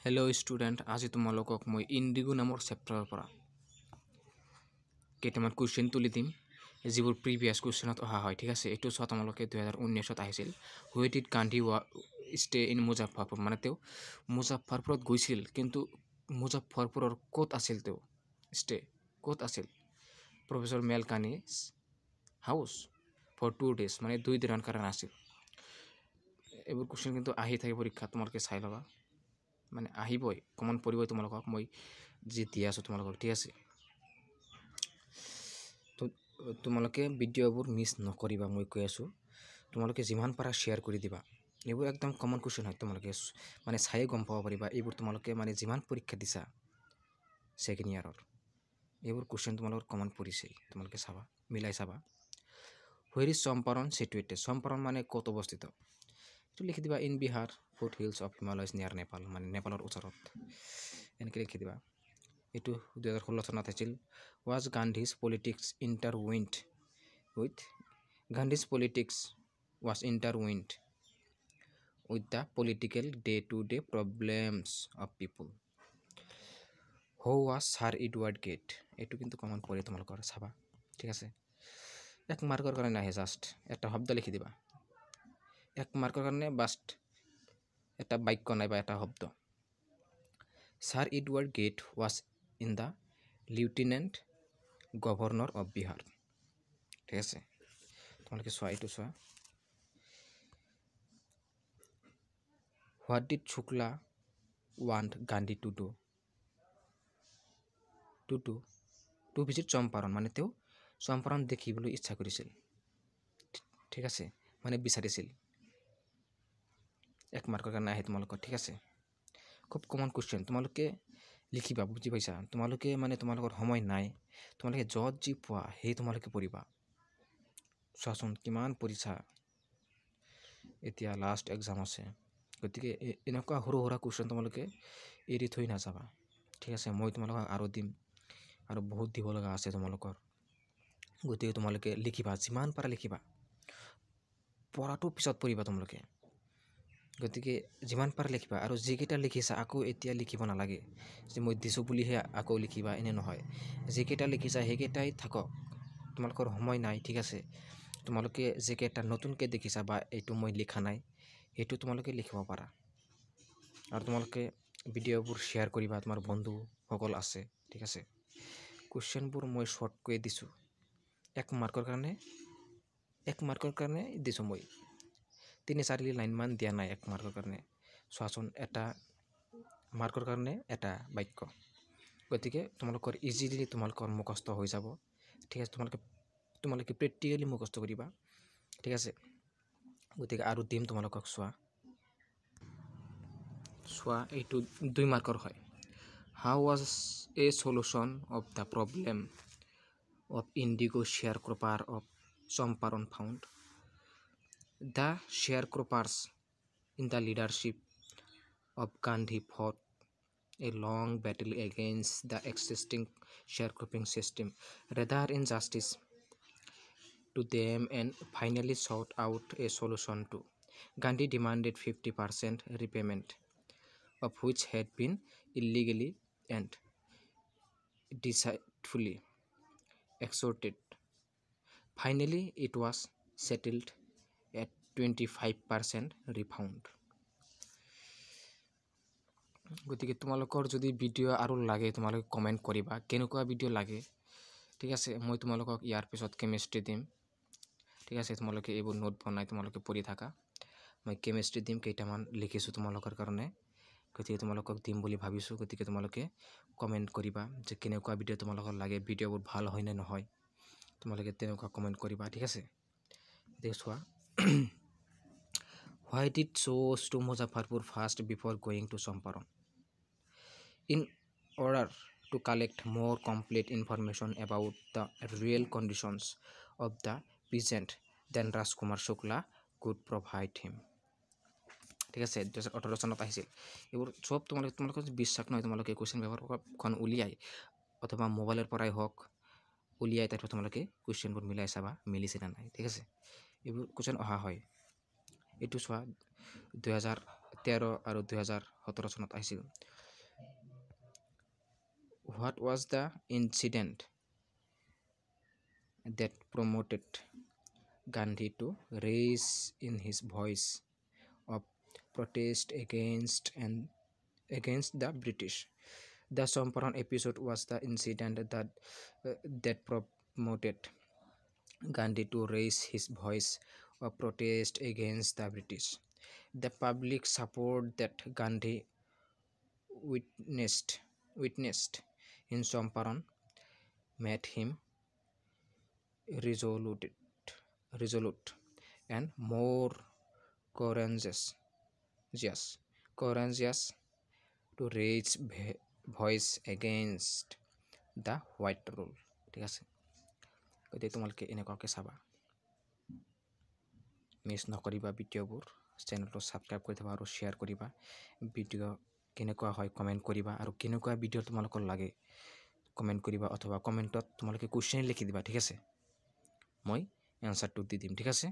Hello' student, আজি তোমালোকক মই ইণ্ডিগো নামৰ চেপ্টাৰৰ পৰা কেইটামান কুৱেশ্যন তুলি দিম যিবোৰ প্ৰিভিয়াছ কুৱেশ্যনত অহা হয়। ঠিক আছে, এইটো চোৱা তোমালোকে 2019 আহিছিল। Where did Gandhi stay in Muzaffarpur, মানে তেওঁ মুজাফ্ফৰপুৰত গৈছিল, কিন্তু মুজাফ্ফৰপুৰৰ ক'ত আছিল তেওঁ ষ্টে, ক'ত আছিল? প্ৰফেচৰ মেলকানিছ হাউচ ফৰ 2 days, মানে 2 দিনৰ কাৰণে আছিল। এইবোৰ কুৱেশ্যন কিন্তু আহি থাকে পৰীক্ষাত, তোমালোকে চাই ল'বা, মানে আহিবই, কমন পৰিবই তোমালোকক মই যি দি আছোঁ তোমালোকক। ঠিক আছে, তো তোমালোকে ভিডিঅ'বোৰ মিছ নকৰিবা, মই কৈ আছোঁ। তোমালোকে যিমান পাৰা শ্বেয়াৰ কৰি দিবা। এইবোৰ একদম কমন কুৱেশ্যন হয়, তোমালোকে মানে চায়ে গম পাব পাৰিবা। এইবোৰ তোমালোকে মানে যিমান পৰীক্ষা দিছা ছেকেণ্ড ইয়াৰৰ, এইবোৰ কুৱেশ্যন তোমালোকৰ কমন পৰিছে, তোমালোকে চাবা, মিলাই চাবা। Where is Champaran situated? Champaran মানে ক'ত অৱস্থিত? এইটো লিখি দিবা in Bihar, foothills of Himalayas near Nepal, মানে নেপালৰ ওচৰত, এনেকৈ লিখি দিবা। এইটো 2016 চনত আছিল। Was Gandhi's politics intertwined with Gandhi's politics was intertwined with the political day to day problems of people. How was sir Edward Gait? এইটো কিন্তু কমন পৰে তোমালোকৰ, চাবা। ঠিক আছে, 1 মাৰ্কৰ কাৰণে আহে, জাষ্ট এটা শব্দ লিখি দিবা। 1 মাৰ্কৰ কাৰণে বাষ্ট এটা বাক্য নাইবা এটা শব্দ। Sir Edward Gait was in the lieutenant governor of Bihar. ঠিক আছে, তোমালোকে চোৱা, এইটো চোৱা। What did Shukla want Gandhi to do? To visit Champaran, মানে তেওঁ চম্পাৰণ দেখিবলৈ ইচ্ছা কৰিছিল। ঠিক আছে, মানে বিচাৰিছিল। 1 মাৰ্কৰ কাৰণে আহে তোমালোকৰ। ঠিক আছে, খুব কমন কুৱেশ্যন, তোমালোকে লিখিবা, বুজি পাইছা? তোমালোকে মানে তোমালোকৰ সময় নাই, তোমালোকে য'ত যি পোৱা সেই তোমালোকে পঢ়িবা। চোৱাচোন কিমান পঢ়িছা, এতিয়া লাষ্ট এক্সাম আছে, গতিকে এনেকুৱা সৰু সুৰা কুৱেশ্যন তোমালোকে এৰি থৈ নাযাবা। ঠিক আছে, মই তোমালোকক আৰু দিম, আৰু বহুত দিব লগা আছে তোমালোকৰ, গতিকে তোমালোকে লিখিবা, যিমান পাৰা লিখিবা। পঢ়াটো পিছত পঢ়িবা তোমালোকে, গতিকে যিমান পাৰা লিখিবা। আৰু যিকেইটা লিখিছা আকৌ এতিয়া লিখিব নালাগে যে মই দিছোঁ বুলিহে আকৌ লিখিবা, এনে নহয়। যিকেইটা লিখিছা সেইকেইটাই থাকক, তোমালোকৰ সময় নাই। ঠিক আছে, তোমালোকে যিকেইটা নতুনকৈ দেখিছা বা এইটো মই লিখা নাই, সেইটো তোমালোকে লিখিব পাৰা। আৰু তোমালোকে ভিডিঅ'বোৰ শ্বেয়াৰ কৰিবা, তোমাৰ বন্ধুসকল আছে। ঠিক আছে, কুৱেশ্যনবোৰ মই শ্বৰ্টকৈ দিছোঁ, 1 মাৰ্কৰ কাৰণে দিছোঁ মই, 3-4 লাইনমান দিয়া নাই 1 মাৰ্কৰ কাৰণে। চোৱাচোন, এটা মাৰ্কৰ কাৰণে এটা বাক্য, গতিকে তোমালোকৰ ইজিলি তোমালোকৰ মুখস্থ হৈ যাব। ঠিক আছে, তোমালোকে প্ৰেক্টিকেলি মুখস্থ কৰিবা। ঠিক আছে, গতিকে আৰু দিম তোমালোকক। চোৱা, এইটো 2 মাৰ্কৰ হয়। How was a solution of the problem of indigo sharecropper of Champaran found? The sharecroppers in the leadership of Gandhi fought a long battle against the existing sharecropping system, rather injustice to them, and finally sought out a solution to. Gandhi demanded 50% repayment, of which had been illegally and deceitfully extorted. Finally, it was settled at 25% refund. গতিকে তোমালোকৰ যদি video' আৰু লাগে তোমালোকে comment কৰিবা, কেনেকুৱা video' লাগে। ঠিক আছে, মই তোমালোকক ইয়াৰ পিছত কেমিষ্ট্ৰি দিম। ঠিক আছে, তোমালোকে এইবোৰ নোট বনাই তোমালোকে পঢ়ি থাকা। মই কেমিষ্ট্ৰি দিম, কেইটামান লিখিছোঁ তোমালোকৰ কাৰণে, গতিকে তোমালোকক দিম বুলি ভাবিছোঁ। গতিকে তোমালোকে কমেণ্ট কৰিবা যে কেনেকুৱা ভিডিঅ' তোমালোকৰ লাগে, ভিডিঅ'বোৰ ভাল হয় নে নহয়, তোমালোকে তেনেকুৱা কমেণ্ট কৰিবা। ঠিক আছে, গতিকে চোৱা। Why did chose to Muzaffarpur first before going to Champaran? In order to collect more complete information about the real conditions of the peasant than Rajkumar Shukla could provide him. ঠিক আছে, 2018 চনত আহিছিল। এইবোৰ চব তোমালোকে বিশ্বাস নহয়, তোমালোকে কুৱেশ্যন পেপাৰখন উলিয়াই অথবা মোবাইলৰ পৰাই হওক উলিয়াই তাৰপিছত তোমালোকে কুৱেশ্যনবোৰ মিলাই চাবা মিলিছে নে নাই। ঠিক আছে, এইবোৰ কুৱেশ্যন অহা হয়। এইটো চোৱা, 2013 আৰু 2017 চনত আহিছিল। What was the incident that promoted Gandhi to raise in his voice of protest against the British? The Champaran episode was the incident that promoted Gandhi to raise his voice of protest against the British. The public support that Gandhi witnessed in Champaran made him resolute and more courageous to raise voice against the white rule. ঠিক আছে, গতিকে তোমালোকে এনেকুৱাকৈ চাবা, miss নকৰিবা ভিডিঅ'বোৰ। চেনেলটো subscribe কৰি থবা আৰু শ্বেয়াৰ কৰিবা। ভিডিঅ' কেনেকুৱা হয় কমেণ্ট কৰিবা, আৰু কেনেকুৱা ভিডিঅ' তোমালোকৰ লাগে কমেণ্ট কৰিবা, অথবা কমেণ্টত তোমালোকে কুৱেশ্যন লিখি দিবা। ঠিক আছে, মই এনচাৰটো দি দিম। ঠিক আছে।